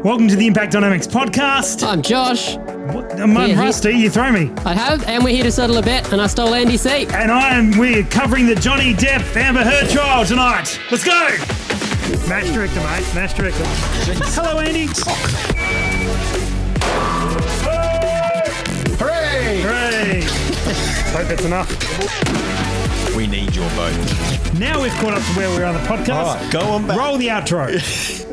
Welcome to the Impact Dynamics podcast. I'm Josh. I'm Rusty, you throw me. I have, and we're here to settle a bet, and I stole Andy's seat. And we're covering the Johnny Depp Amber Heard trial tonight. Let's go. Match director, mate. Match director. Hello, Andy. Hooray! Hooray. Hope that's enough. We need your vote. Now we've caught up to where we are on the podcast. All right, go on back. Roll the outro.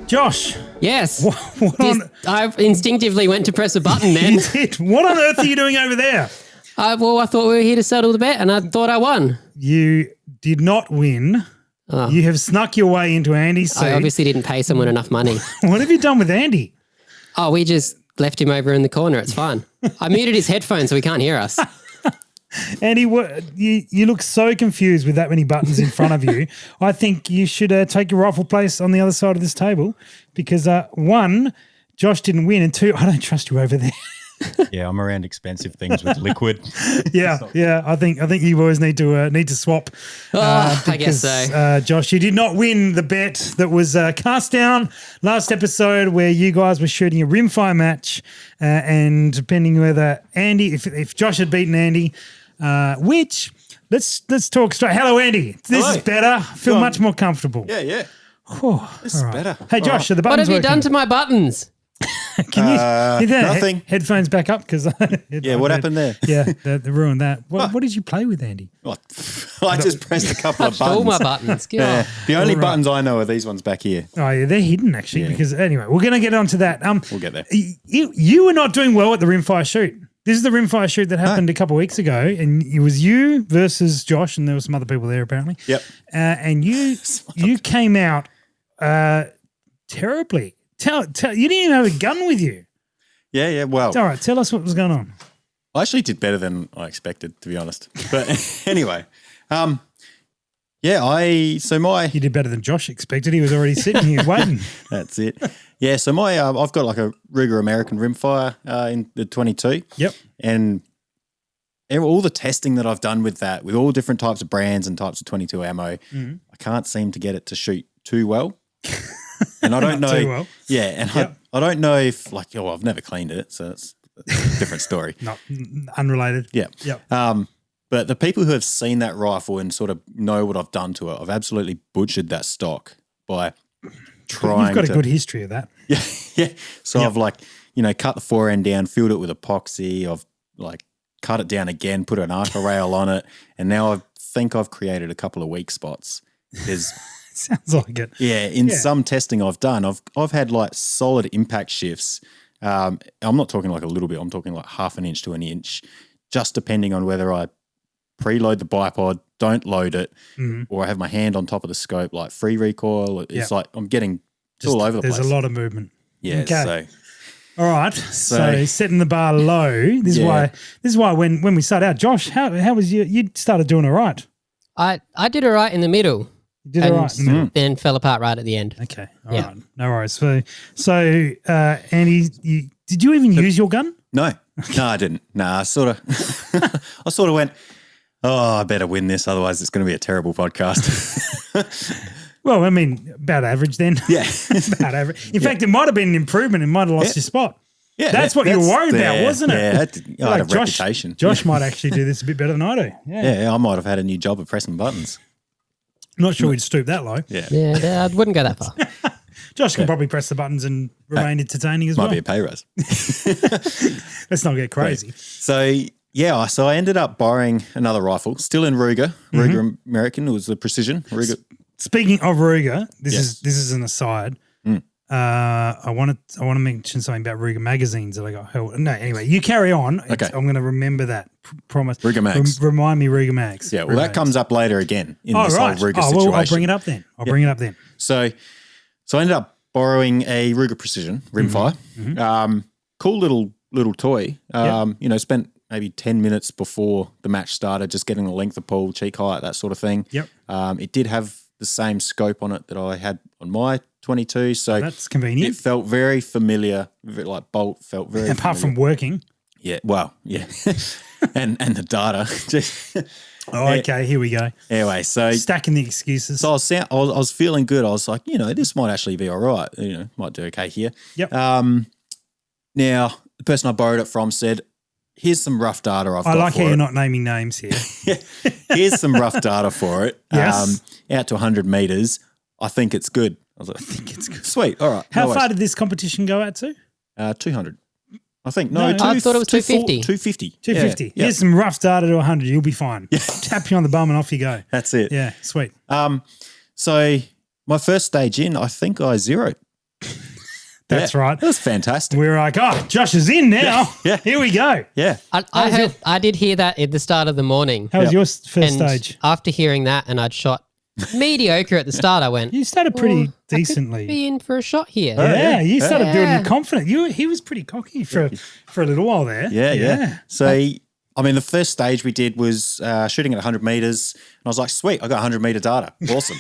Josh. Yes. What I instinctively went to press a button then. You did. What on earth are you doing over there? Well, I thought we were here to settle the bet, and I thought I won. You did not win. Oh. You have snuck your way into Andy's seat. I obviously didn't pay someone enough money. What have you done with Andy? Oh, we just left him over in the corner. It's fine. I muted his headphones so he can't hear us. Andy, you look so confused with that many buttons in front of you. I think you should take your rightful place on the other side of this table because, one, Josh didn't win, and two, I don't trust you over there. Yeah, I'm around expensive things with liquid. Yeah. I think you boys need to swap. I guess so. Josh, you did not win the bet that was cast down last episode where you guys were shooting a rimfire match, and depending whether Andy, if Josh had beaten Andy. Which let's talk straight. Hello, Andy. This is better. I feel much more comfortable. Yeah. This is better. Hey, Josh, are the What buttons have you working? done to my buttons? Can you nothing. Headphones back up because What happened there? Yeah, they ruined that. What did you play with, Andy? Oh, I just pressed a couple of Touched buttons. all my buttons. Yeah. The only All right. buttons I know are these ones back here. Oh yeah, they're hidden actually. Yeah. Because anyway, we're going to get onto that. We'll get there. You were not doing well at the Rimfire shoot. This is the Rimfire shoot that happened a couple of weeks ago, and it was you versus Josh, and there were some other people there apparently. Yep. And you came out terribly. Tell you didn't even have a gun with you. Yeah. Well, All right, tell us what was going on. I actually did better than I expected, to be honest. But anyway, you did better than Josh expected. He was already sitting here waiting. That's it. Yeah, so I've got like a Ruger American Rimfire in the 22. Yep. And all the testing that I've done with that, with all different types of brands and types of 22 ammo, I can't seem to get it to shoot too well. And I don't know. Too well. Yeah, and I don't know if I've never cleaned it, so it's a different story. Not unrelated. Yeah. Yep. But the people who have seen that rifle and sort of know what I've done to it, I've absolutely butchered that stock by trying. You've got a good history of that. Yeah. So I've cut the fore end down, filled it with epoxy. I've cut it down again, put an arc rail on it, and now I think I've created a couple of weak spots. Because Sounds like it. yeah, some testing I've done, I've had solid impact shifts. I'm not talking like a little bit. I'm talking like half an inch to an inch, just depending on whether I preload the bipod, don't load it, or I have my hand on top of the scope, like free recoil. It's like I'm getting all over the place. There's a lot of movement. Yeah. Okay. So All right. So setting the bar low. This is why when we start out, Josh, how was you started doing all right. I did all right in the middle. You did all right in the middle. Then fell apart right at the end. Okay. All right. No worries. So Andy, did you even use your gun? No, I didn't. No, I sort of went, I better win this, otherwise it's going to be a terrible podcast. Well, I mean, about average then. Yeah. About average. In fact, it might have been an improvement. It might have lost your spot. Yeah, that's what you were worried about, wasn't it? Yeah, I had a reputation. Josh might actually do this a bit better than I do. Yeah, I might have had a new job of pressing buttons. I'm not sure we'd stoop that low. Yeah, I wouldn't go that far. Josh can probably press the buttons and remain entertaining as well. Might be a pay rise. Let's not get crazy. So I ended up borrowing another rifle, still in Ruger American. It was the Precision Ruger. Speaking of Ruger, this is an aside. I want to mention something about Ruger magazines that I got held. No, anyway, you carry on. Okay. I'm going to remember that. Promise. Ruger mags. Remind me Ruger mags. Yeah, well, that comes up later again in this whole Ruger situation. Well, I'll bring it up then. Bring it up then. So I ended up borrowing a Ruger Precision Rimfire. Cool little toy. Spent maybe 10 minutes before the match started, just getting the length of pull, cheek height, that sort of thing. Yep. It did have the same scope on it that I had on my 22, so that's convenient. It felt very familiar, like bolt felt very apart familiar. from working. Yeah, well, yeah. and the data. Okay, here we go. Anyway, so Stacking the excuses. So I was feeling good. I was like, this might actually be all right. Might do okay here. Yep. Now, the person I borrowed it from said, here's some rough data I've got I like for how it. you're not naming names here. Here's some rough data for it. Yes. Out to 100 meters. I think it's good. I was like, I think it's good. sweet. All right. How far did this competition go out to? 200. I think. No, I thought it was 250. 250. 250. Yeah. Here's some rough data to 100. You'll be fine. Tap you on the bum and off you go. That's it. Yeah, sweet. So my first stage in, I think I zeroed. That's right. That was fantastic. We're like, oh, Josh is in now. Yeah. Here we go. Yeah. I did hear that at the start of the morning. How was your first And stage? after hearing that, and I'd shot mediocre at the start, I went, You started pretty I could decently. be in for a shot here. Yeah, you started Yeah. building confident. He was pretty cocky for a little while there. Yeah. So, I mean, the first stage we did was shooting at 100 meters. And I was like, sweet, I got 100 meter data. Awesome.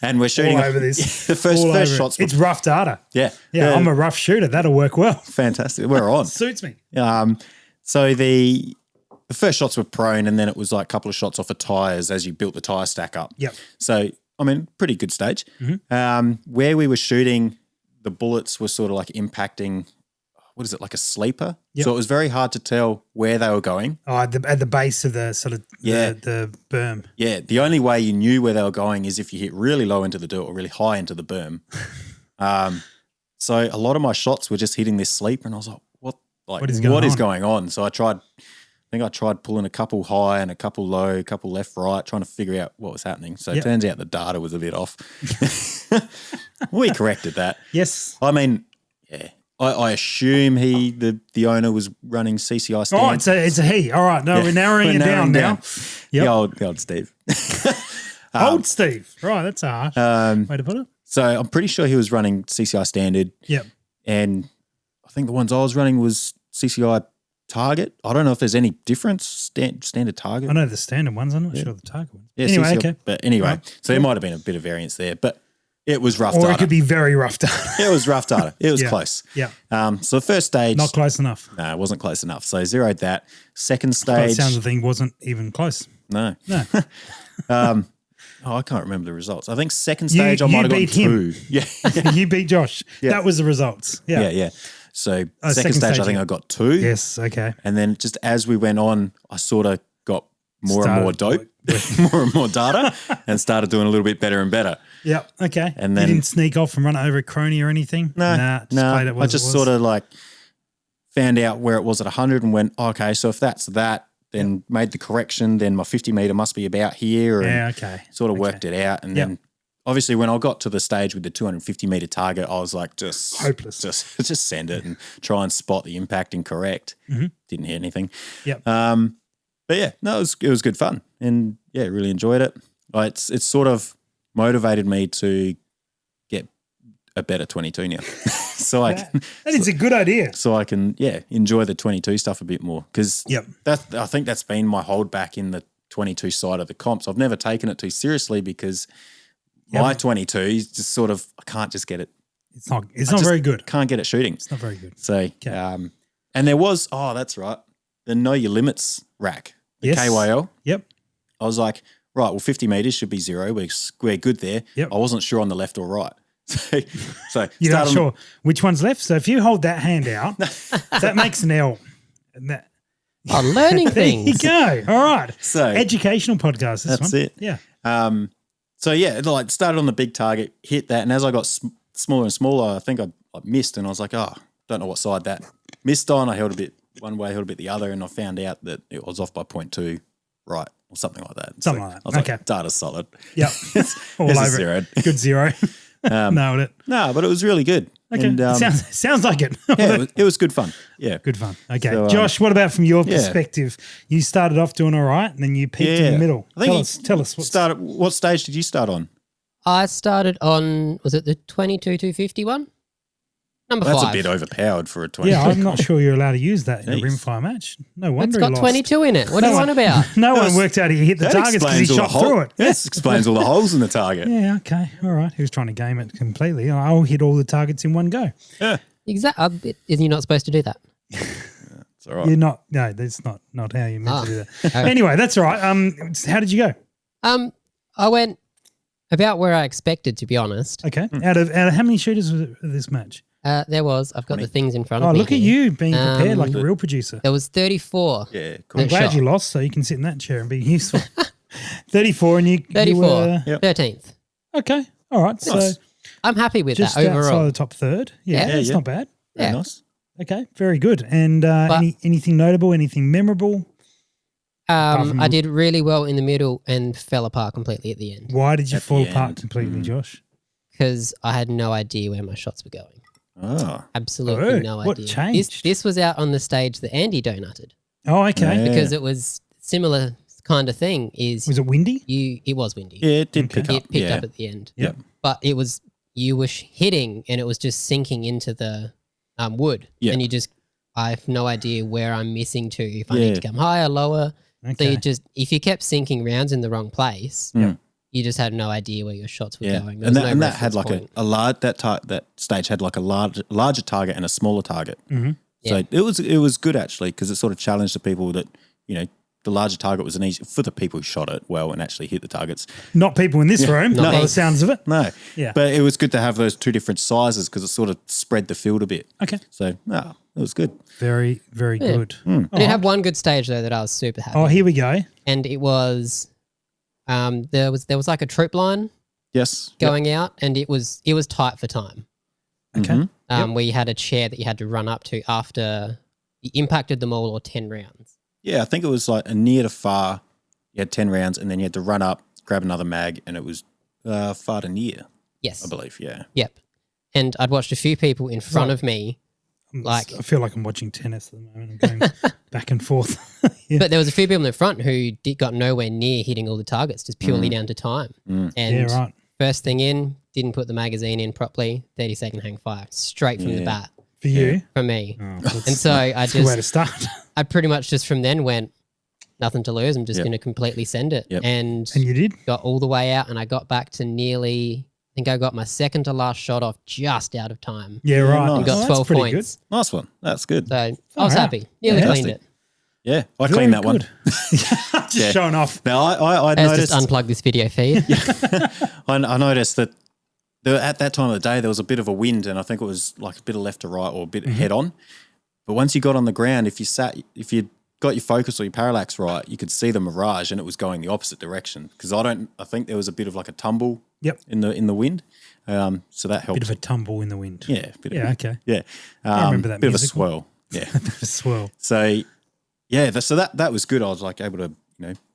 And we're shooting All over this. the first All over shots. it. It's rough data. Yeah. Yeah, I'm a rough shooter. That'll work well. Fantastic. We're on. Suits me. So the first shots were prone, and then it was like a couple of shots off of tires as you built the tire stack up. Yep. So, I mean, pretty good stage. Where we were shooting, the bullets were sort of like impacting, what is it, like a sleeper? Yep. So it was very hard to tell where they were going. Oh, at the base of the sort of the berm. Yeah, the only way you knew where they were going is if you hit really low into the dirt or really high into the berm. So a lot of my shots were just hitting this sleeper, and I was like, what is going on? So I tried pulling a couple high and a couple low, a couple left, right, trying to figure out what was happening. So it turns out the data was a bit off. We corrected that. Yes. I mean, yeah. I assume the owner was running CCI stands. Oh, it's a he. All right. No, we're narrowing it down now. Yep. The old Steve. Old Steve. Right. That's a harsh way to put it. So I'm pretty sure he was running CCI standard. Yep. And I think the ones I was running was CCI target. I don't know if there's any difference. Standard target. I know the standard ones. I'm not sure the target ones. Yeah, Anyway, CCI, okay. But anyway, Right. so there might have been a bit of variance there, but it was rough Or data. it could be very rough data. It was rough data. It was Yeah. close. Yeah. So the first stage. Not close enough. No, it wasn't close enough. So zeroed that. Second By the stage. sounds of the thing wasn't even close. No. No. I can't remember the results. I think second stage I might have gotten beat him. 2. Yeah. You beat Josh. Yeah. That was the results. Yeah. Yeah. So second second stage I stage, think yeah. I got 2. Yes. Okay. And then just as we went on, I sort of got more and more dope, more and more data, and started doing a little bit better and better. Yep. Okay. And then- you didn't sneak off and run over a crony or anything? No, Just played it I just sort of like found out where it was at 100 and went, okay, so if that's that, then made the correction, then my 50 meter must be about here. And Yeah. Okay. sort of worked it out. And Yep. then obviously when I got to the stage with the 250 meter target, I was like, just Hopeless. Just send it and try and spot the impact and correct. Didn't hear anything. Yep. But yeah, no, it was good fun. And yeah, really enjoyed it. It's sort of motivated me to get a better 22 now. So I can, That is a good idea. so I can, enjoy the 22 stuff a bit more. Because Yep. I think that's been my holdback in the 22 side of the comps. I've never taken it too seriously because my 22 is just sort of, I can't just get it. It's not just very good. Can't get it shooting. It's not very good. So, and there was, that's right, the Know Your Limits rack, the Yes. KYL. Yep. I was like, right, well, 50 meters should be 0. We're good there. Yep. I wasn't sure on the left or right. So You're not start on- sure which one's left. So if you hold that hand out, that makes an L. And that, Oh, learning there you things. go. All right. So Educational podcast. This that's one. it. Yeah. So yeah, it like started on the big target, hit that, and as I got smaller and smaller, I think I missed, and I was like, don't know what side that missed on. I held a bit one way, held a bit the other, and I found out that it was off by 0.2 right or something like that. Something like that. I was Okay. like, data's solid. Yep. All It's a over zero. it. Good zero. Nailed it. No, but it was really good. Okay. And, sounds like it. yeah, it was good fun. Yeah. Good fun. Okay. So, Josh, what about from your yeah. perspective? You started off doing all right and then you peaked in the middle. I think Tell us. what stage did you start on? I started on, was it the 22-250 one? Number That's 5. a bit overpowered for a 20. Yeah, I'm not sure you're allowed to use that in a Jeez. rimfire match. No It's wonder got he lost. 22 in it. What do you No want one- about? No one worked out he hit the That targets because he explains all shot the through it. That explains all the holes in the target. Yeah, okay. All right. He was trying to game it completely. I'll hit all the targets in one go. Yeah. Exactly. Isn't you not supposed to do that? It's all right. You're not. No, that's not how you're meant to do that. Anyway, that's all right. How did you go? I went about where I expected, to be honest. Okay. Out of how many shooters was this match? I've got the things in front Oh, of me. look at here. you being prepared like a real producer. There was 34. Yeah, cool. I'm glad shot. you lost, so you can sit in that chair and be useful. 34, and you 34, were 13th. okay. All right, Nice. so I'm happy with just that outside overall. the top third. Yeah, Yeah, it's yeah. not bad. Very Yeah. nice. Okay, very good. And anything notable? Anything memorable? I did really well in the middle and fell apart completely at the end Why did you At the fall apart end. completely, Josh? because I had no idea where my shots were going. Oh, Absolutely no what idea. changed? This was out on the stage that Andy donated Oh, okay. Yeah. because it was similar kind of thing. Was it windy? It was windy. yeah, it did Okay. pick up. It picked yeah. up at the end. Yeah. But it was you were hitting and it was just sinking into the wood. Yeah. And I have no idea where I'm missing to, if I Yeah. need to come higher, lower. So Okay. if you kept sinking rounds in the wrong place, Yeah. you just had no idea where your shots were Yeah, going. There and was that, no and that had reference like point. a large that stage had like a larger target and a smaller target. Mm-hmm. So Yeah. it was good actually because it sort of challenged the people that the larger target was an easy for the people who shot it well and actually hit the targets. Not people in this room, Not by me. the sounds of it. No, Yeah. but it was good to have those two different sizes because it sort of spread the field a bit. Okay. So no, it was good. Very, very good. I did have one good stage though that I was super happy. Oh, here we go. And it was there was like a troop line Yes. going out and it was tight for time. Okay. Mhm. Where you had a chair that you had to run up to after you impacted them all or 10 rounds. Yeah, I think it was like a near to far. You had 10 rounds and then you had to run up, grab another mag, and it was far to near, Yes. I believe. Yeah. Yep. And I'd watched a few people in front of me, I feel like I'm watching tennis at the moment. I'm going back and forth. Yeah. but there was a few people in the front who got nowhere near hitting all the targets, just purely down to time. And Yeah, right. first thing in, didn't put the magazine in properly, 30-second hang fire, straight from the Yeah. bat For you. from me. Oh, that's, And so I that's a good way to just, start. I pretty much just from then went, nothing to lose. I'm just Yep. going to completely send it. Yep. And And you did? got all the way out and I got back to nearly, I think I got my second to last shot off just out of time. Yeah, right. nice. And got Oh, that's 12 pretty points. Nice one. That's good. So I was Far out. happy. Nearly Yeah. cleaned it. Yeah, I Very cleaned that one. good. Just Yeah. showing off. Now, I Let's noticed just unplug this video feed. I noticed that at that time of the day there was a bit of a wind, and I think it was like a bit of left to right or a bit head on. But once you got on the ground, if you got your focus or your parallax right, you could see the mirage, and it was going the opposite direction. Because I think there was a bit of like a tumble. Yep. In the wind, so that helped. Bit of a tumble in the wind. yeah. Yeah, okay. Yeah. I remember that bit musical. of a swirl. Yeah. Bit of a swirl. So yeah, so that was good. I was like able to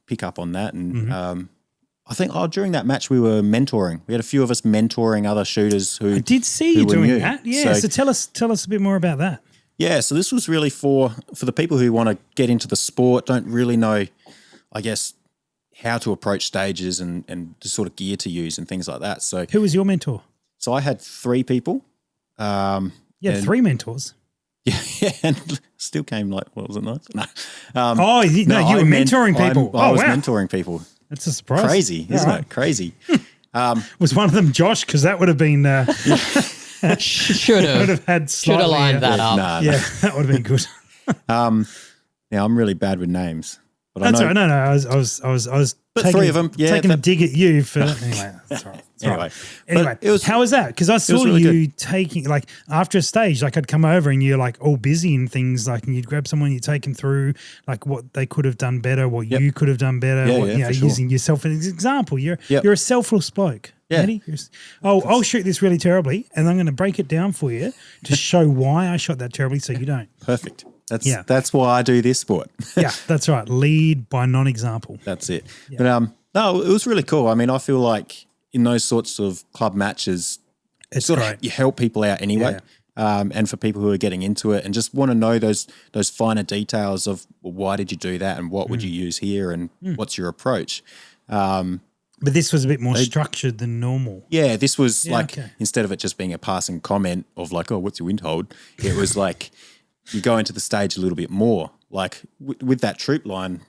pick up on that, and I think during that match we were mentoring. We had a few of us mentoring other shooters who I did see who you were doing new. that. Yeah. So tell us a bit more about that. Yeah, so this was really for the people who want to get into the sport, don't really know, I guess, how to approach stages and the sort of gear to use and things like that. So Who was your mentor? I had 3 people. Yeah, and- 3 mentors. Yeah, and still came like, what was it, nice? No. Oh, you were mentoring people. I Oh, was wow. mentoring people. That's a surprise. Crazy, isn't All right. it? Crazy. Was one of them Josh? Because that would have been Should would have. have had Should have slightly, lined that up. Nah, Yeah, that would have been good. Now I'm really bad with names, but That's I all know. right. No, I was But taking, 3 of them, yeah, taking a that- dig at you for anyway. That's all right. That's all right. Anyway, Anyway, but it was how was that? Because I saw really you taking like after a stage, like I'd come over and you're like all busy and things, like and you'd grab someone, you take them through like what they could have done better, what Yep. you could have done better, Yeah, what, yeah, you know, for sure. using yourself as an example. You're Yep. a selfless bloke. Yeah. Andy. I'll shoot this really terribly, and I'm going to break it down for you to show why I shot that terribly, so you don't. perfect. Yeah. That's why I do this sport. Yeah, that's right. Lead by non-example. That's it. But no, it was really cool. I mean, I feel like in those sorts of club matches, It's sort great. of you help people out anyway. And for people who are getting into it and just want to know those finer details of well, why did you do that and what would you use here and what's your approach. But this was a bit more structured than normal. Yeah, this was Yeah, like okay. instead of it just being a passing comment of like, oh, what's your wind hold? It was like you go into the stage a little bit more. Like with that troop line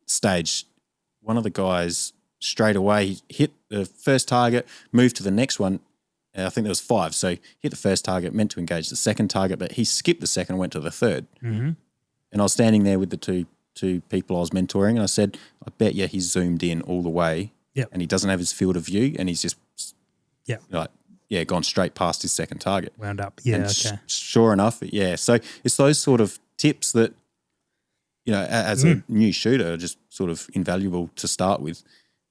stage, one of the guys straight away hit the first target, moved to the next one. I think there was 5. So hit the first target, meant to engage the second target, but he skipped the second and went to the third. And I was standing there with the two people I was mentoring, and I said, I bet you he's zoomed in all the way, and he doesn't have his field of view, and he's just gone straight past his second target. Wound up. And sure enough, So it's those sort of tips that, as a new shooter, are just sort of invaluable to start with.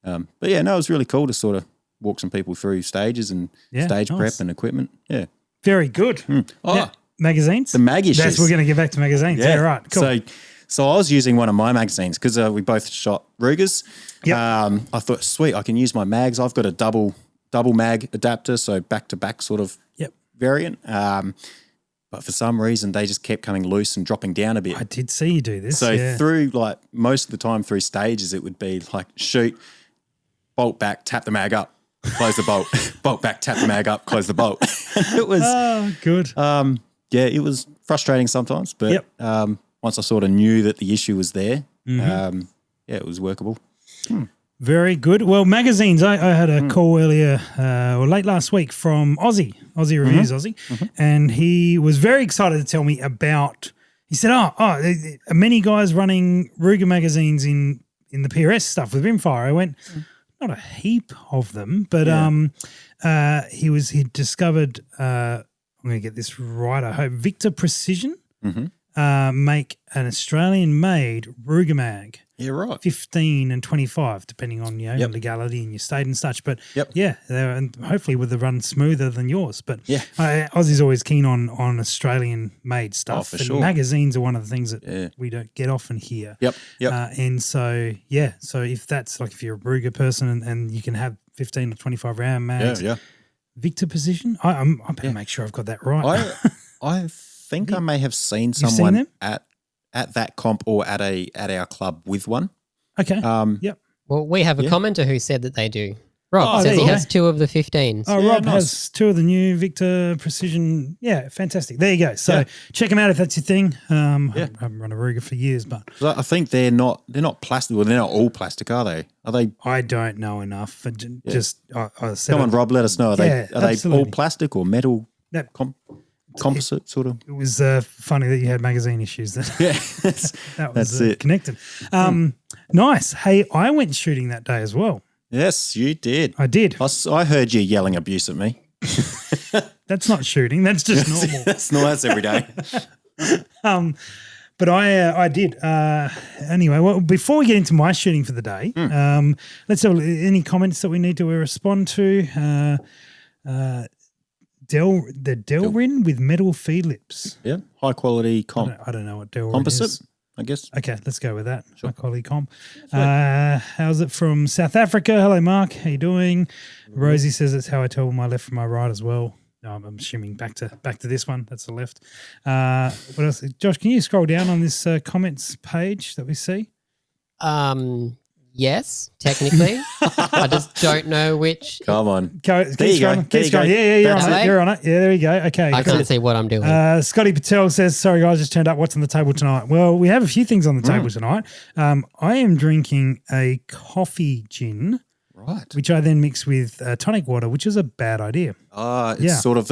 But it was really cool to sort of walk some people through stages and stage prep and equipment. Yeah. Very good. Now, magazines? The mag issues. We're going to get back to magazines. Yeah, right. Cool. So I was using one of my magazines because we both shot Rugers. Yep. I thought, sweet, I can use my mags. I've got a double mag adapter, so back-to-back sort of variant. But for some reason, they just kept coming loose and dropping down a bit. I did see you do this. So through most of the time through stages, it would be like shoot, bolt back, tap the mag up, close the bolt, bolt back, tap the mag up, close the bolt. It was good. It was frustrating sometimes, but once I sort of knew that the issue was there, it was workable. Very good. Well, magazines, I had a call earlier or late last week from Aussie Reviews Aussie, and he was very excited to tell me about, he said, many guys running Ruger magazines in the PRS stuff with Rimfire. I went, not a heap of them, but he discovered, I'm going to get this right, I hope, Victor Precision make an Australian-made Ruger mag. Yeah, right. 15 and 25, depending on legality and your state and such. But and hopefully with the run smoother than yours. But Aussie's always keen on Australian-made stuff. For and sure. magazines are one of the things that we don't get often here. Yep. And so if that's like if you're a Ruger person and you can have 15 or 25 round mags, Victor Precision, I better make sure I've got that right. I think I may have seen someone at that comp or at our club with one. Okay. Well, we have a commenter who said that they do. Rob says he has 2 of the 15s. Oh, Rob has 2 of the new Victor Precision. Yeah, fantastic. There you go. So check them out if that's your thing. I haven't run a Ruger for years, but I think they're not plastic. Well, they're not all plastic, are they? Are they? I don't know enough. Just I said, come on, Rob, let us know. Are they all plastic or metal? Composite sort of. It was funny that you had magazine issues. That was it. Connected. Nice. Hey, I went shooting that day as well. Yes, you did. I did. I heard you yelling abuse at me. That's not shooting. That's just normal. That's every day. But I did. Anyway, well, before we get into my shooting for the day, let's have any comments that we need to respond to. Delrin with metal feed lips. Yeah, high quality I don't know what Delrin composite, is. I guess. Okay, let's go with that. Sure. High quality comp. How's it from South Africa? Hello, Mark. How you doing? Rosie says it's how I tell my left from my right as well. No, I'm assuming back to this one. That's the left. What else? Josh, can you scroll down on this comments page that we see? Yes, technically. I just don't know which. Come on. Keep scrolling. Yeah, you're on it. You're on it. Yeah, there we go. Okay. I can't see what I'm doing. Scotty Patel says, sorry guys, just turned up. What's on the table tonight? Well, we have a few things on the table tonight. I am drinking a coffee gin. Right. Which I then mix with tonic water, which is a bad idea. It's sort of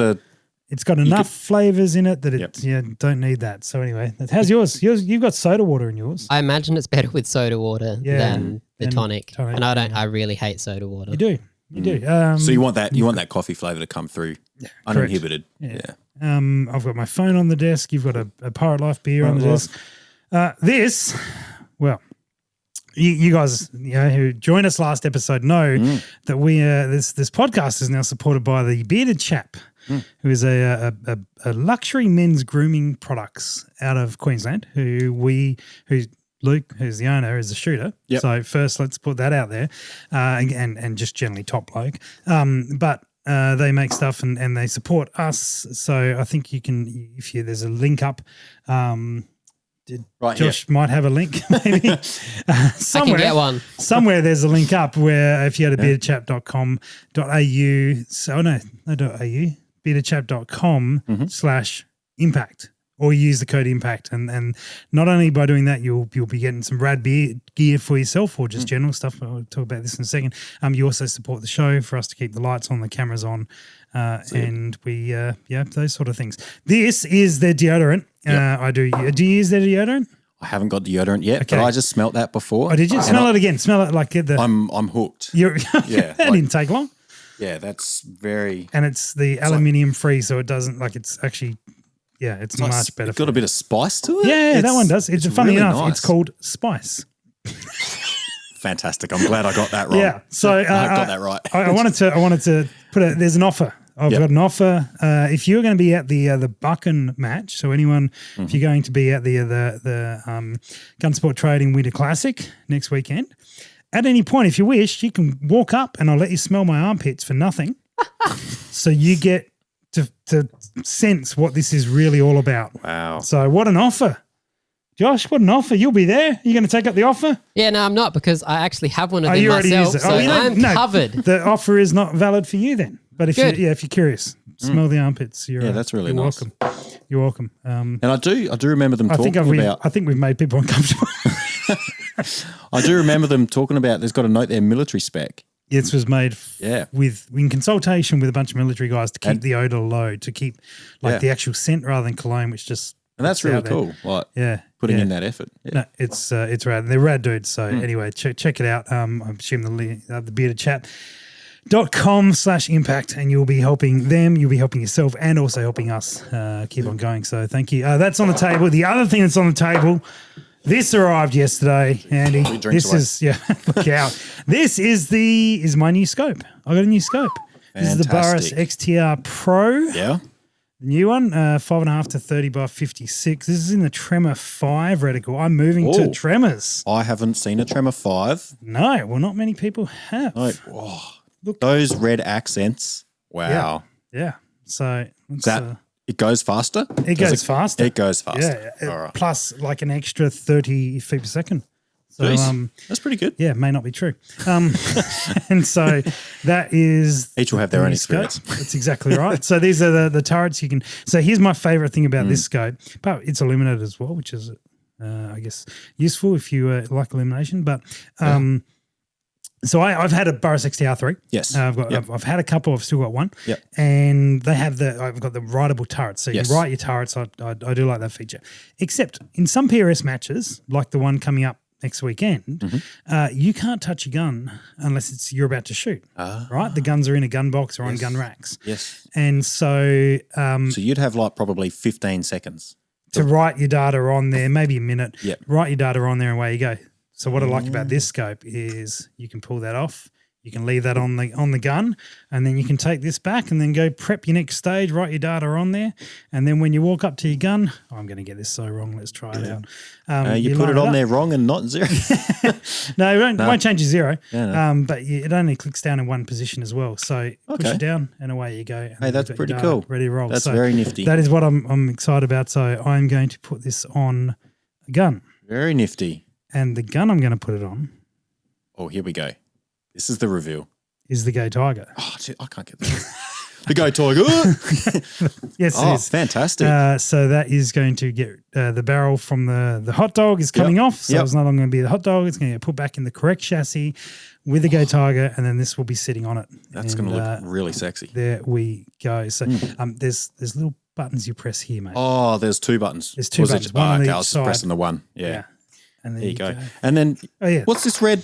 it's got enough flavors in it that it don't need that. So anyway, how's yours? You've got soda water in yours. I imagine it's better with soda water than the tonic. And I really hate soda water. You do. You do. So you want that coffee flavor to come through uninhibited. Yeah. I've got my phone on the desk. You've got a Pirate Life beer on the desk. You guys, who joined us last episode know that we this podcast is now supported by the Bearded Chap, who is a luxury men's grooming products out of Queensland. Luke, who's the owner, is a shooter. Yep. So first, let's put that out there, and just generally top bloke. But they make stuff and they support us. So I think you can, there's a link up. Josh might have a link, maybe. Somewhere, I can get one. Somewhere there's a link up where if you go to beardedchap.com.au, beardedchap.com/impact, or use the code impact. And not only by doing that, you'll be getting some rad beer gear for yourself or just general stuff. I'll talk about this in a second. You also support the show for us to keep the lights on, the cameras on, and those sort of things. This is their deodorant. I do. Do you use their deodorant? I haven't got deodorant yet, Okay. but I just smelt that before. Oh, did you smell it again? Smell it like the. I'm hooked. You're, Yeah, that didn't take long. Yeah, that's very. And it's the aluminium free, so it doesn't it's actually. Yeah, it's much better. It's got a bit of spice to it. Yeah, that one does. It's funny really enough. nice. It's called Spice. Fantastic. I'm glad I got that wrong. Yeah, so I got that right. I wanted to put a. There's an offer. I've got an offer. If you're going to be at the Buchan match, so anyone, if you're going to be at the Gun Sport Trading Winter Classic next weekend, at any point, if you wish, you can walk up and I'll let you smell my armpits for nothing. So you get to sense what this is really all about. Wow. So what an offer. Josh, what an offer. You'll be there. You're going to take up the offer? Yeah, no, I'm not because I actually have one of them You already myself. used it. So you know, I'm covered. The offer is not valid for you then. But if Good. you're curious, smell the armpits. You're, that's really you're nice. welcome. You're welcome. And I do remember them talking about. I think we've made people uncomfortable. I do remember them talking about. There's got a note there, military spec. This was made in consultation with a bunch of military guys to keep the odor low, to keep the actual scent rather than cologne, which just And that's really cool. Like putting in that effort. Yeah. No, it's rad. They're rad dudes. So anyway, check it out. I assume the bearded chat.com/impact, and you'll be helping them, you'll be helping yourself, and also helping us keep on going. So thank you. That's on the table. The other thing that's on the table, this arrived yesterday, Andy. This is look out. This is my new scope. I got a new scope. This is the Burris XTR Pro. Yeah. The new one, 5.5 to 30 by 56. This is in the Tremor 5 reticle. I'm moving to Tremors. I haven't seen a Tremor 5. No, well, not many people have. Look, those red accents. Wow. Yeah. So it goes faster? It goes faster. It goes faster. Yeah. All right. Plus like an extra 30 feet per second. So, Jeez, that's pretty good. Yeah, may not be true. And so that is... Each will have their own experience. That's exactly right. So these are the turrets you can... So here's my favorite thing about this scope, but it's illuminated as well, which is, I guess, useful if you like illumination. But so I've had a Burris XTR3. Yes. I've had a couple. I've still got one. Yep. And they have I've got the writable turrets. So you write your turrets. I do like that feature. Except in some PRS matches, like the one coming up next weekend, you can't touch a gun unless you're about to shoot, right? The guns are in a gun box or on gun racks. Yes. And so... so you'd have like probably 15 seconds. To write your data on there, maybe a minute. Yep. Write your data on there and away you go. So what I like about this scope is you can pull that off. You can leave that on the gun, and then you can take this back and then go prep your next stage, write your data on there, and then when you walk up to your gun, I'm going to get this so wrong. Let's try it out. You put it on there wrong and not zero. No, it won't change your zero. Yeah, no. But it only clicks down in one position as well. So push it down and away you go. Hey, that's pretty cool. Ready to roll. That's very nifty. That is what I'm excited about. So I'm going to put this on a gun. Very nifty. And the gun I'm going to put it on. Oh, here we go. This is the reveal. Is the Go Tiger. Oh, gee, I can't get that. The Go Tiger. Yes, it is. Fantastic. So that is going to get the barrel from the hot dog is coming off. So it's not going to be the hot dog. It's going to get put back in the correct chassis with the Go Tiger, and then this will be sitting on it. That's going to look really sexy. There we go. So there's little buttons you press here, mate. Oh, there's two buttons. There's two buttons. One on I each was just pressing the one. Yeah. And there you go. And then what's this red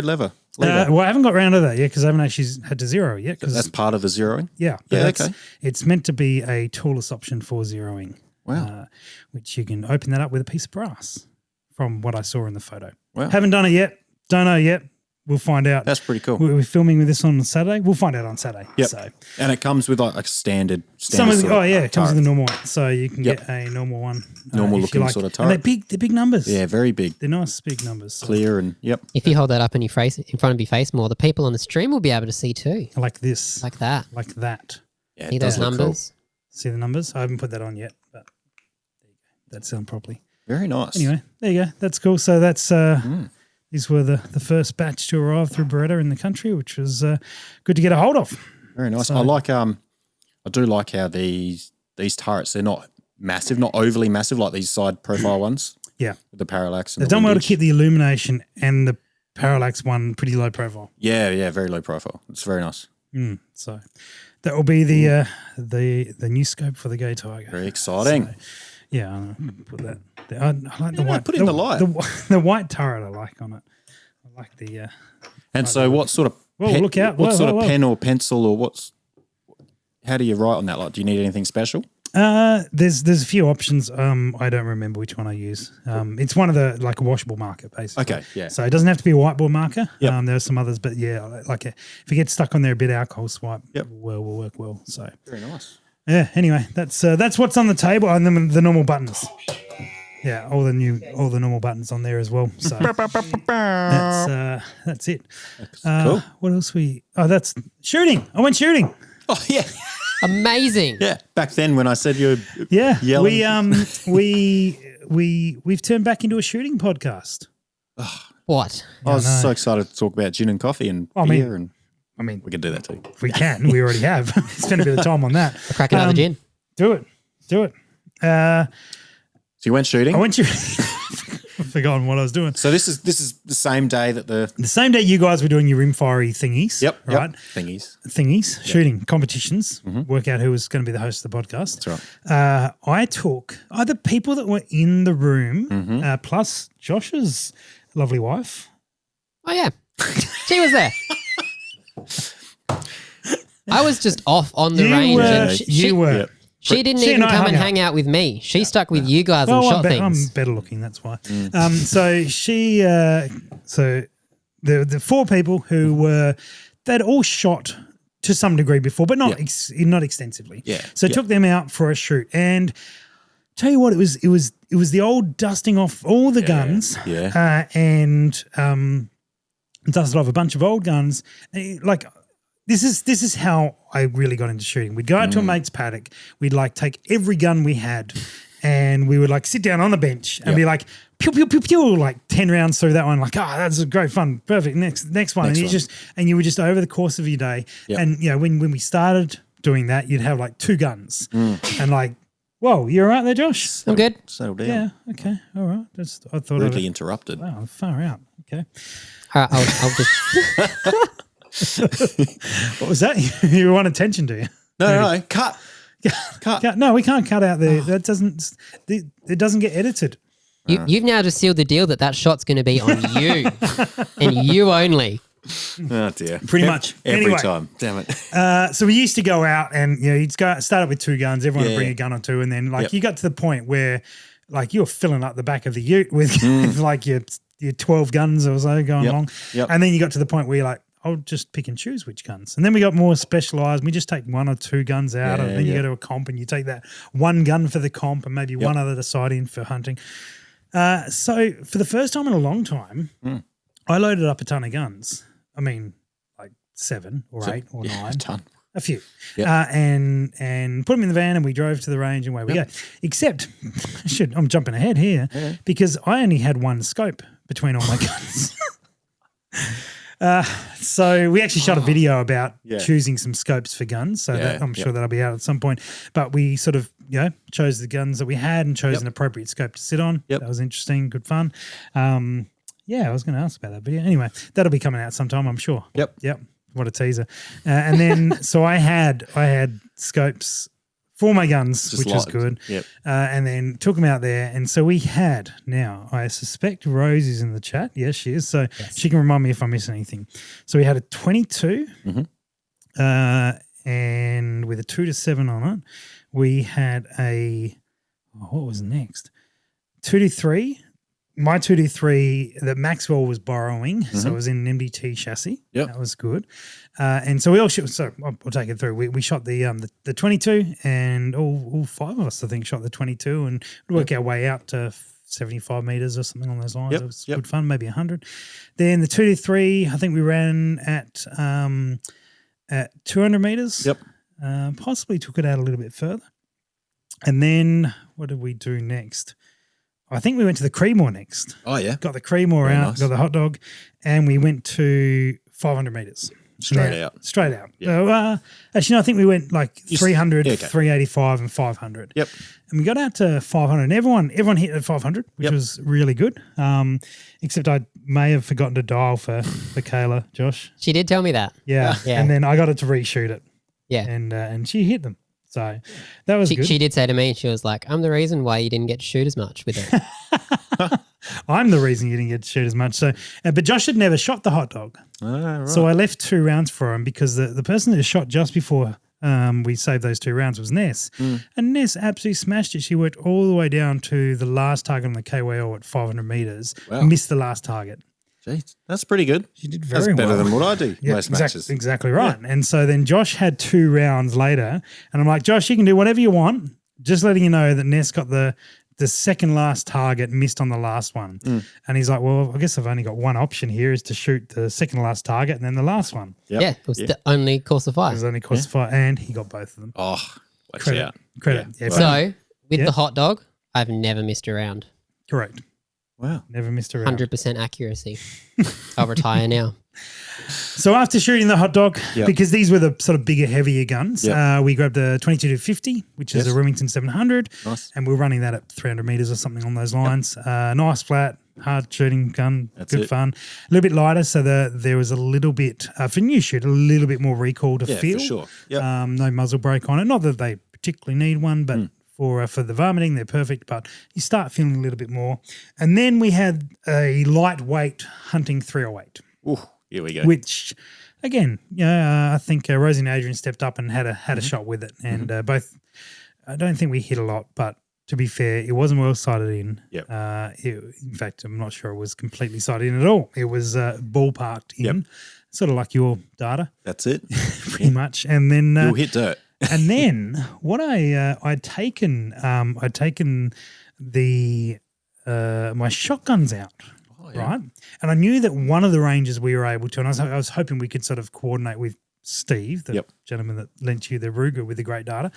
lever? Well, I haven't got round to that yet because I haven't actually had to zero it yet. That's part of the zeroing? Yeah. Okay. It's meant to be a toolless option for zeroing. Wow. Which you can open that up with a piece of brass from what I saw in the photo. Wow. Haven't done it yet. Don't know yet. We'll find out. That's pretty cool. We're filming with this on Saturday. We'll find out on Saturday. Yep. So. And it comes with like a standard it comes with the normal one. So you can get a normal one. Normal looking sort of turret. And they're big numbers. Yeah, very big. They're nice big numbers. So. Clear and If you hold that up in front of your face more, the people on the stream will be able to see too. Like this. Like that. Like that. Yeah, see those numbers? Cool. See the numbers? I haven't put that on yet, but there you go. That's done properly. Very nice. Anyway, there you go. That's cool. So that's these were the first batch to arrive through Beretta in the country, which was good to get a hold of. Very nice. So, I like I do like how these turrets, they're not massive, not overly massive like these side profile ones. Yeah. With the parallax. They've done well to keep the illumination and the parallax one pretty low profile. Yeah, very low profile. It's very nice. So that will be the new scope for the Go Tiger. Very exciting. So, Yeah, I know. Put that. There. I like the white. put in the light. The white turret I like on it. I like the. And so, what sort of look out! What Whoa, sort whoa, of whoa. pen or pencil or what's? How do you write on that? Like, do you need anything special? There's a few options. I don't remember which one I use. It's one of the like a washable marker basically. Okay, yeah. So it doesn't have to be a whiteboard marker. Yep. There are some others, but yeah, like if it gets stuck on there a bit, alcohol swipe Yep. will work well. So Very nice. yeah. Anyway, that's what's on the table, and then the normal buttons. Yeah, all the normal buttons on there as well. So that's it. Cool. What else that's shooting. I went shooting. Oh yeah, Amazing. yeah. Back then when I said you were Yeah, yelling. we've turned back into a shooting podcast. What? I was I know. so excited to talk about gin and coffee and beer, and I mean, we can do that too. if we can. We already have. Spent a bit of time on that. Crack another gin. Do it. So you went shooting. I went shooting. I've forgotten what I was doing. So this is the same day that the The same day you guys were doing your Rimfire thingies. Right. thingies. Shooting competitions. Work out who was going to be the host of the podcast. That's right. I took either people that were in the room plus Josh's lovely wife. Oh, yeah. She was there. I was just off on the range. And she were. Yep. She didn't She even and I come hung and out. hang out with me. She stuck with you guys and Well, shot I'm things. better looking, that's why. So she, so the four people who were, they'd all shot to some degree before, but not not extensively. Yeah. So took them out for a shoot, and tell you what, it was the old dusting off all the guns, and dusted off a bunch of old guns, like. This is how I really got into shooting. We'd go out to a mate's paddock. We'd like take every gun we had, and we would like sit down on the bench and be like, pew pew pew pew, like 10 rounds through that one. Like, that's a great fun, perfect. Next one, and you were just over the course of your day. And you know, when we started doing that, you'd have like 2 guns, and like, whoa, you all right there, Josh? I'm good. Settle down. Yeah, okay, all right. I thought Rudely interrupted. wow, far out. Okay, All right, I'll just... what was that? You want attention, do you? No, cut. No, we can't cut out the. That doesn't. It doesn't get edited. You've now just sealed the deal that shot's going to be on you and you only. Oh dear. Pretty much. Every Anyway. time. Damn it. So we used to go out and you'd start up with 2 guns. Everyone would bring Yeah. a gun or 2, and then like you got to the point where like you were filling up the back of the ute with like your 12 guns or so going along, and then you got to the point where you're like, I'll just pick and choose which guns. And then we got more specialised. We just take 1 or 2 guns out, and then you go to a comp and you take that 1 gun for the comp and maybe 1 other to side in for hunting. So for the first time in a long time, I loaded up a ton of guns. I mean, like 7 or 8 or 9. A ton. A few. Yep. And put them in the van, and we drove to the range, and away we go. Except, I'm jumping ahead here because I only had 1 scope between all my guns. So we actually shot a video about choosing some scopes for guns. So that, I'm sure that'll be out at some point. But we sort of, chose the guns that we had and chose an appropriate scope to sit on. That was interesting, good fun. I was going to ask about that video. Anyway, that'll be coming out sometime, I'm sure. Yep. What a teaser. And then, so I had scopes for my guns, Just which was good. And then took them out there. And so we had, now I suspect Rose is in the chat. Yes, she is. So she can remind me if I miss anything. So we had a 22 and with a 2-7 on it. We had what was next? 2-3. My 2-3 that Maxwell was borrowing, so it was in an MDT chassis. That was good. And so we all shot. So I'll take it through. We shot the 22, and all 5 of us, I think, shot the 22, and we'd work our way out to 75 meters or something along those lines. It was good fun, maybe 100. Then the 2-3, I think we ran at 200 meters. Possibly took it out a little bit further. And then what did we do next? I think we went to the Creemore next. Oh, yeah. Got the Creemore out, got the hot dog, and we went to 500 meters. Straight out. So, actually, no, I think we went like 300, 385 and 500. And we got out to 500, and everyone hit at 500, which was really good. Except I may have forgotten to dial for Kayla, Josh. She did tell me that. Yeah. And then I got it to reshoot it. Yeah. And she hit them. So that was good. She did say to me, she was like, I'm the reason why you didn't get to shoot as much with it. I'm the reason you didn't get to shoot as much. So, but Josh had never shot the hot dog. Right. So I left 2 rounds for him because the person that shot just before we saved those 2 rounds was Ness. And Ness absolutely smashed it. She worked all the way down to the last target on the KYO at 500 meters. Wow. Missed the last target. Jeez, that's pretty good. She did very That's better well. than what I do most matches. Exactly right. And so then Josh had 2 rounds later, and I'm like, Josh, you can do whatever you want. Just letting you know that Ness got the second last target, missed on the last one. And he's like, well, I guess I've only got one option here is to shoot the second last target and then the last one. Yep. Yeah, it was the only course of It fire. was only cost fire, and he got both of them. Oh, watch Credit. out. Credit. Yeah. Yeah. So with Yeah. the hot dog, I've never missed a round. Correct. Wow. Never missed a round. 100% accuracy. I'll retire now. So after shooting the hot dog, Yep. because these were the sort of bigger, heavier guns, Yep. we grabbed the 22-50, which is Yes. a Remington 700, Nice. and we were running that at 300 meters or something on those lines. Nice, flat, hard shooting gun, That's good it. fun. A little bit lighter, so there was a little bit, for new shoot, a little bit more recoil to Yeah, feel. for sure. Yep. No muzzle brake on it. Not that they particularly need one, but for the vomiting, they're perfect. But you start feeling a little bit more. And then we had a lightweight hunting 308, Ooh, here we go. which, again, I think Rosie and Adrian stepped up and had a shot with it. And both, I don't think we hit a lot, but to be fair, it wasn't well sighted in. Yep. In fact, I'm not sure it was completely sighted in at all. It was ballparked in, Yep. sort of like your data, That's it. pretty much. And then You'll hit dirt. and then what I'd taken the my shotguns out, right? And I knew that one of the ranges we were able to, and I was hoping we could sort of coordinate with Steve, the Yep. gentleman that lent you the Ruger with the great data,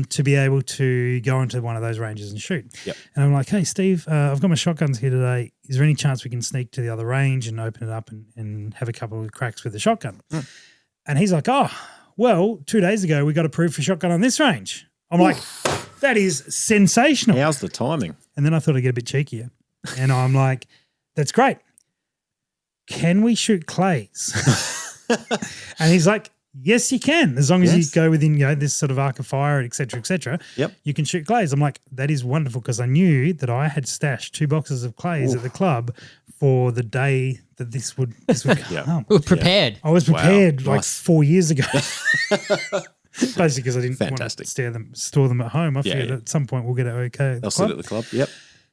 to be able to go into one of those ranges and shoot. Yep. And I'm like, hey, Steve, I've got my shotguns here today. Is there any chance we can sneak to the other range and open it up and have a couple of cracks with the shotgun? And he's like, oh, well, 2 days ago we got approved for shotgun on this range. I'm like, that is sensational. How's the timing? And then I thought I'd get a bit cheekier. And I'm like, that's great. Can we shoot clays? And he's like, yes, you can. As long as you go within, this sort of arc of fire, et cetera, Yep. you can shoot clays. I'm like, that is wonderful, because I knew that I had stashed 2 boxes of clays at the club for the day that this would come. We're prepared. I was prepared Wow, like nice. 4 years ago. Basically, because I didn't Fantastic. want to store them at home. I figured yeah. at some point we'll get it okay. At the I'll club. sit at the club. Yep.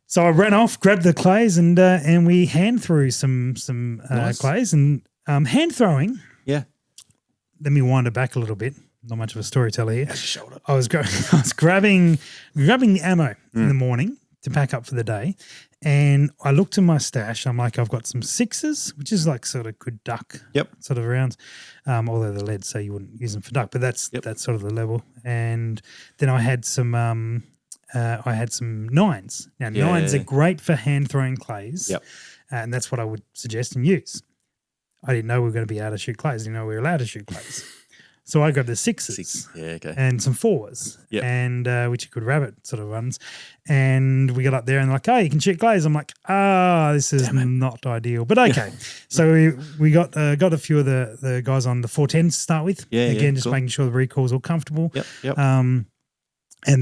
So I ran off, grabbed the clays, and we hand threw some Nice. clays. And hand throwing, Yeah. let me wind it back a little bit. Not much of a storyteller here. Shoulder. I was grabbing the ammo in the morning to pack up for the day, and I looked in my stash. I'm like, I've got some 6s, which is like sort of good duck Yep. sort of rounds. Although the lead say you wouldn't use them for duck, but that's sort of the level. And then I had some 9s. Now 9s are great for hand throwing clays. Yep. And that's what I would suggest and use. I didn't know we were going to be able to shoot clays. I didn't know we were allowed to shoot clays. So I grabbed the 6s. 6. Yeah. Okay. And some 4s, Yep. and which you could rabbit sort of runs. And we got up there and like, oh, you can shoot clays. I'm like, this is not ideal, but okay. So we got a few of the guys on the 410s to start with. Yeah, Again, just cool. making sure the recoil's all comfortable. Yep. Yep. And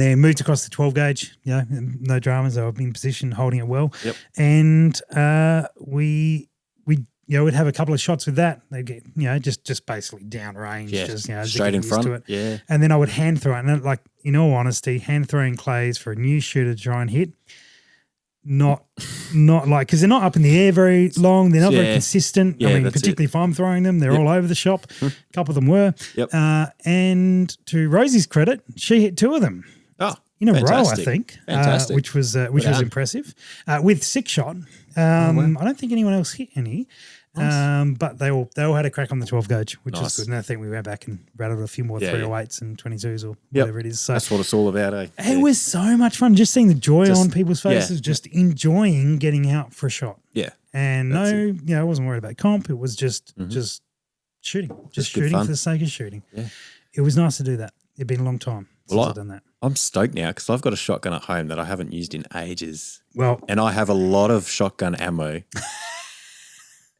then moved across the 12 gauge. No dramas. They were in position, holding it well. Yep. And we'd have a couple of shots with that. They'd get, just basically downrange. Yeah. Just, as they Straight get in used front. to it. Yeah. And then I would hand throw it. And like, in all honesty, hand throwing clays for a new shooter to try and hit, not like, because they're not up in the air very long. They're not very consistent. Yeah, I mean, that's particularly if I'm throwing them, they're all over the shop. A couple of them were. Yep. And to Rosie's credit, she hit 2 of them. Oh, In a row, I fantastic. think, Fantastic. which was impressive. With 6-shot, I don't think anyone else hit any, but they all had a crack on the 12 gauge, which was Nice. good. And I think we went back and rattled a few more Yeah, 308s and 22s or whatever it is. So That's what it's all about, eh? it was so much fun just seeing the joy on people's faces, yeah. just enjoying getting out for a shot. Yeah. And That's I wasn't worried about comp. It was just shooting, just good shooting fun. for the sake of shooting. Yeah. It was nice to do that. It'd been a long time since Well, I've done that. I'm stoked now because I've got a shotgun at home that I haven't used in ages. Well, And I have a lot of shotgun ammo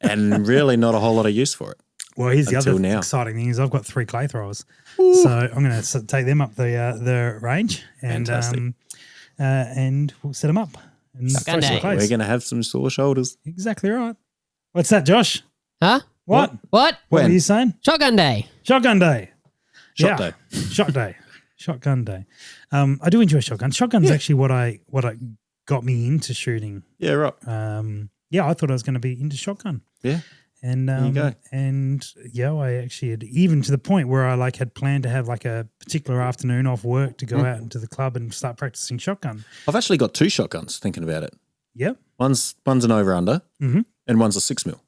and really not a whole lot of use for it. Well, here's the Until other now. exciting thing is I've got 3 clay throwers. So I'm going to take them up the range Fantastic. and we'll set them up. And Shotgun throw some day. clays. We're going to have some sore shoulders. Exactly right. What's that, Josh? Huh? What? What? What When? are you saying? Shotgun day. Shotgun day. Shot day. Shot day. Shotgun day. I do enjoy shotgun. Shotgun's actually what I got me into shooting. Yeah, right. I thought I was going to be into shotgun. Yeah. And you go. I actually had, even to the point where I had planned to have a particular afternoon off work to go out into the club and start practicing shotgun. I've actually got 2 shotguns thinking about it. Yep. One's an over-under Mhm. and one's a 6mm.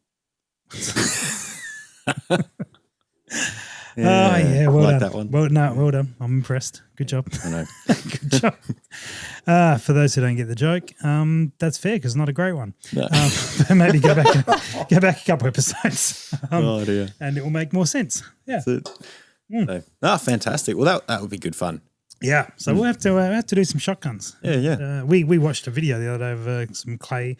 Well I like done. that one. Well done. I'm impressed. Good job. I know. Good job. For those who don't get the joke, that's fair because it's not a great one. No. Maybe go back a couple episodes, Oh, dear. and it will make more sense. Yeah, That's it. So, fantastic. Well, that would be good fun. yeah. So we'll have to do some shotguns. Yeah. We watched a video the other day of some clay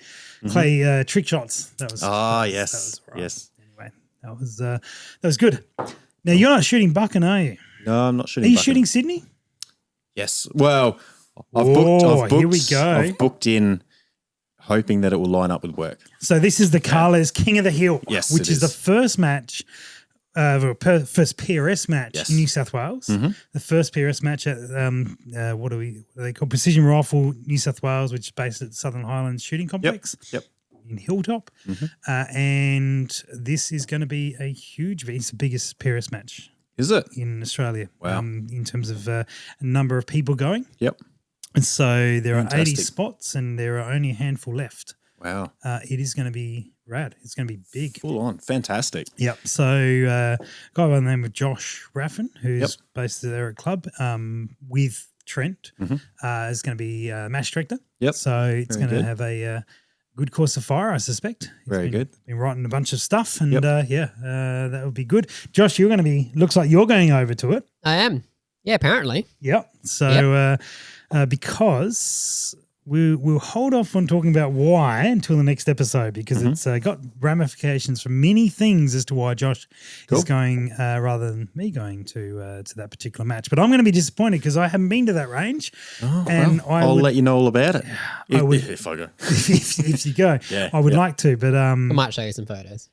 trick shots. That was Yes. that was all right. Yes. Anyway, that was good. Now you're not shooting Buchan, are you? No, I'm not shooting. Are you bucket. shooting Sydney? Yes. Well, I've Oh, booked. here we go. I've booked in, hoping that it will line up with work. So this is the Carles King of the Hill, Yes, which it is the is. first match, first PRS match Yes. in New South Wales. Mm-hmm. The first PRS match at what are they called? Precision Rifle New South Wales, which is based at Southern Highlands Shooting Complex. Yep. In Hilltop, Mm-hmm. And this is going to be a huge. It's the biggest PRS match Is it? in Australia. Wow. In terms of a number of people going, Yep. and so there are 80 Fantastic. spots, and there are only a handful left. Wow. It is going to be rad. It's going to be big. Full on. Fantastic. Yep. So, a guy by the name of Josh Raffin, who's Yep. based there at club, with Trent, is going to be match director. Yep. So it's Very going to good. have a good course of fire, I suspect. He's Very been, good. Been writing a bunch of stuff, and Yep. that would be good. Josh, you're going to be. Looks like you're going over to it. I am. Yeah, apparently. Yep. So, because we'll hold off on talking about why until the next episode because it's got ramifications for many things as to why Josh is going rather than me going to that particular match. But I'm going to be disappointed because I haven't been to that range, and I'll let you know all about it if I go. if you go, Yeah, I would yeah. like to, but I might show you some photos.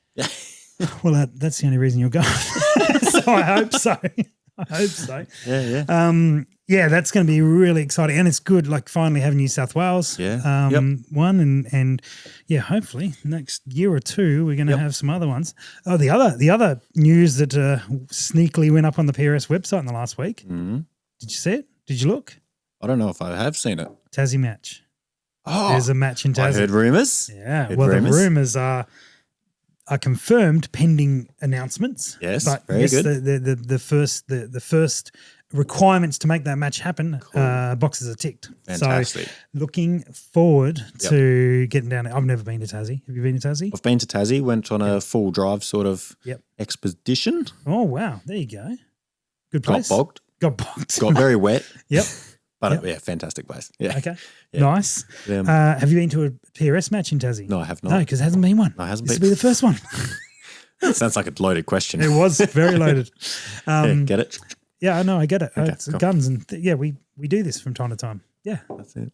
well, that's the only reason you're going. So I hope so. Yeah. That's going to be really exciting, and it's good. Like finally having New South Wales, Yeah. Yep. one, and hopefully next year or two we're going to have some other ones. Oh, the other news that sneakily went up on the PRS website in the last week. Mm-hmm. Did you see it? Did you look? I don't know if I have seen it. Tassie match. Oh, There's a match in I Tassie. heard rumours. Yeah. Heard Well, rumours. the rumours are confirmed pending announcements. Yes, but very yes, good. the first requirements to make that match happen, boxes are ticked. Fantastic. So looking forward to getting down. I've never been to Tassie. Have you been to Tassie? I've been to Tassie, went on a full drive sort of expedition. Oh wow, there you go. Good Got place. bogged. Got bogged. Got very wet. Yep. But fantastic place. Yeah. Okay. Yeah. Nice. Have you been to a PRS match in Tassie? No, I have not. No, because it hasn't been one. No, it hasn't This been. will be the first one. Sounds like a loaded question. It was very loaded. Get it? Yeah, I know. I get it. Okay, It's cool. guns and we do this from time to time. Yeah, That's it.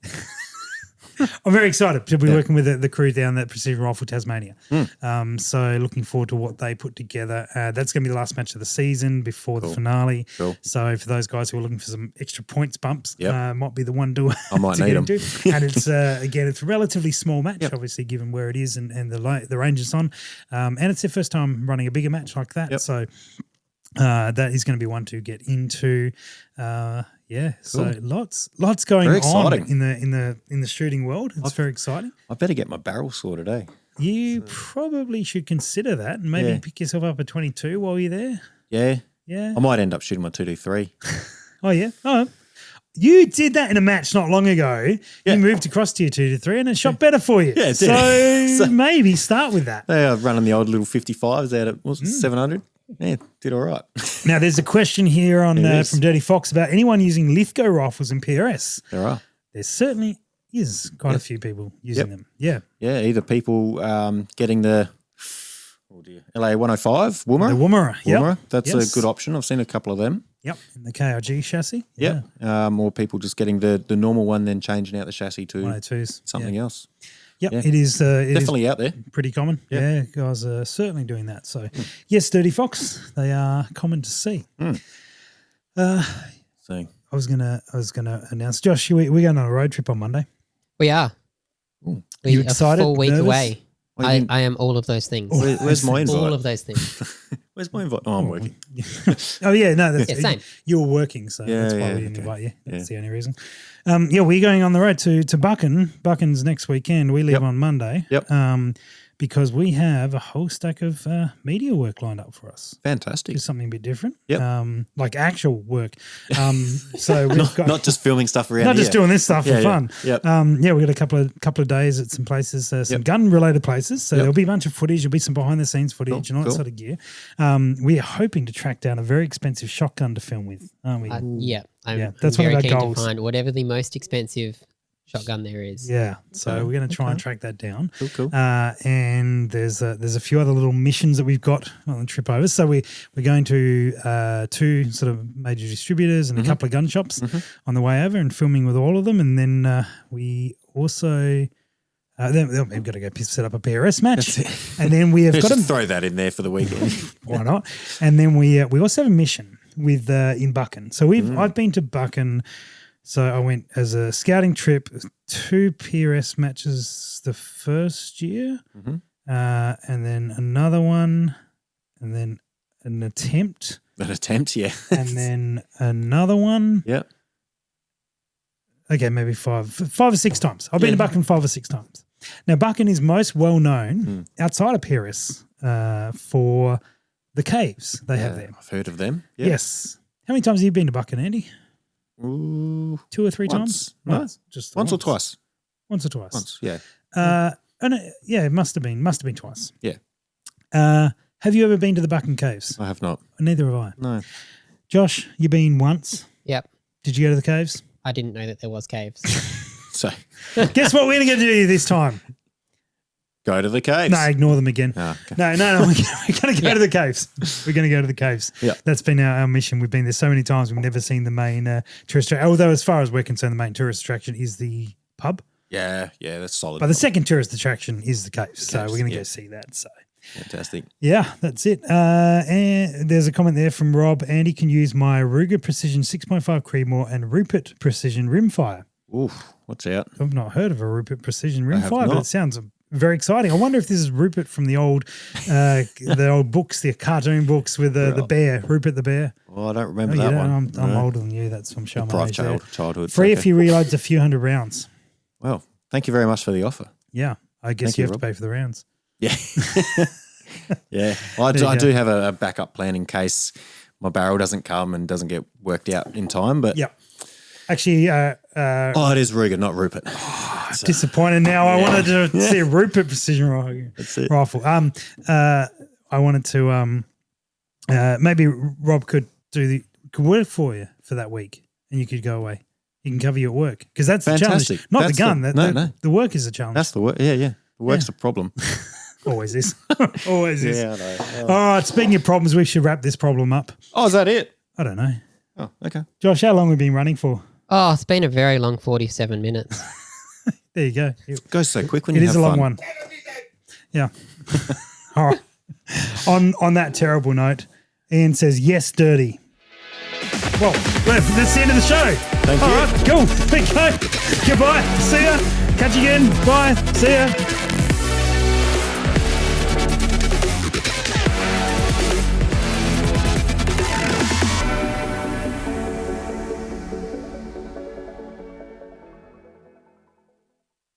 I'm very excited to be working with the crew down at Precision Rifle Tasmania. So looking forward to what they put together. That's going to be the last match of the season before the finale. Cool. So for those guys who are looking for some extra points bumps, Yep. might be the one to I might to need get 'em. into. And it's again, it's a relatively small match, Yep. obviously given where it is and the range it's on. And it's their first time running a bigger match like that. Yep. So that is going to be one to get into. So lots going Very on exciting. in the shooting world. It's very exciting. I better get my barrel sorted, eh? You probably should consider that and maybe pick yourself up a 22 while you're there. Yeah. Yeah. I might end up shooting my 223. Oh yeah. Oh, you did that in a match not long ago. Yeah. You moved across to your 2 to 3 and it shot better for you. Yeah, it did. So maybe start with that. They are running the old little 55s out at 700. Yeah, did all right. Now there's a question here on There is. from Dirty Fox about anyone using Lithgow rifles in PRS. There are. There certainly is quite a few people using them. Yeah. Yeah, either people getting the Oh dear. LA 105, Woomera. The Woomera. Woomera. That's Yes. a good option. I've seen a couple of them. Yep. In the KRG chassis. Yep. More people just getting the normal one, then changing out the chassis to 102s. something else. Yep. Yeah. It is Definitely out there. pretty common. Yeah. Guys are certainly doing that. So, yes, Dirty Fox, they are common to see. So I was gonna announce, Josh, we're going on a road trip on Monday. We are. Ooh. We You are excited? a full week Nervous? away. What do you mean? I am all of those things. Where's my invite? All of those things. Where's my invite? Oh, I'm working. Oh yeah, no, that's Yeah, same. You were working, so Yeah, that's why yeah, we didn't okay. invite you. That's Yeah. the only reason. We're going on the road to Buchan. Buchan's next weekend. We leave Yep. on Monday. Yep. Because we have a whole stack of media work lined up for us. Fantastic. Do something a bit different. Yep. Like actual work. So we've got Not just filming stuff around not here. just doing this stuff Yeah, for fun. Yep. We got a couple of days at some places, some Yep. gun related places. So Yep. there'll be a bunch of footage. There'll be some behind the scenes footage and all that cool. sort of gear. We are hoping to track down a very expensive shotgun to film with, aren't we? I'm Yeah, I'm that's one of very our keen goals. to find whatever the most expensive shotgun there is. Yeah, so Okay, we're going to try and okay. track that down. Cool. And there's a few other little missions that we've got on the trip over. So we're going to two sort of major distributors and a couple of gun shops on the way over and filming with all of them. And then we also then we've got to go set up a PRS match, and then we have got Just to throw that in there for the weekend. why not? And then we also have a mission with in Buchan. So I've been to Buchan. So I went as a scouting trip, 2 PRS matches the first year, and then another one, and then an attempt, An attempt, yeah. and then another one. Yep. Okay, maybe five or six times. I've been to Buchan 5 or 6 times. Now, Buchan is most well known outside of PRS for the caves they have there. I've heard of them. Yep. Yes. How many times have you been to Buchan, Andy? Ooh, 2 or 3 once. times? No, just once or twice. Once or twice. Once, yeah. It must have been twice. Yeah. Have you ever been to the Buchan Caves? I have not. Neither have I. No. Josh, you been once? Yep. Did you go to the caves? I didn't know that there was caves. So Guess what we're going to do this time? go to the caves. No, ignore them again. Oh, okay. No. We're going to go to the caves. We're going to go to the caves. Yeah. That's been our mission. We've been there so many times. We've never seen the main tourist attraction. Although, as far as we're concerned, the main tourist attraction is the pub. Yeah, that's solid. But the second tourist attraction is the caves. So caves, we're going to yeah. go see that. So. Fantastic. Yeah, that's it. And there's a comment there from Rob. Andy can use my Ruger Precision 6.5 Creedmoor and Rupert Precision Rimfire. Oof, watch out. I've not heard of a Rupert Precision have Rimfire, but not. it sounds very exciting. I wonder if this is Rupert from the old books, the cartoon books with the bear, Rupert the bear. Well, I don't remember Oh, you that don't? one. I'm older than you. That's I'm showing my Private age there. childhood. Free okay. if you reloads a few hundred rounds. Well, thank you very much for the offer. Yeah, I guess Thank you you, have to Rob. pay for the rounds. Yeah. Yeah. Well, I There you do go. have a backup plan in case my barrel doesn't come and doesn't get worked out in time. But Yeah. Actually, it is Ruger, not Rupert. disappointed now. I wanted to see a Rupert Precision rifle. I wanted to maybe Rob could work for you for that week, and you could go away. You can cover you at work because that's the Fantastic. challenge, not That's the gun. no. The work is the challenge. That's the work. Yeah. The work's Yeah. the problem. Always is. Always is. I know. All right. Speaking of problems, we should wrap this problem up. Oh, is that it? I don't know, Oh, okay. Josh. How long have we been running for? Oh, it's been a very long 47 minutes. There you go. It goes so quick when It you is have a long fun. one. Yeah. All right. On that terrible note, Ian says, yes, dirty. Well, that's the end of the show. Thank All you. right, cool. There you go. Goodbye. See ya. Catch you again. Bye. See ya.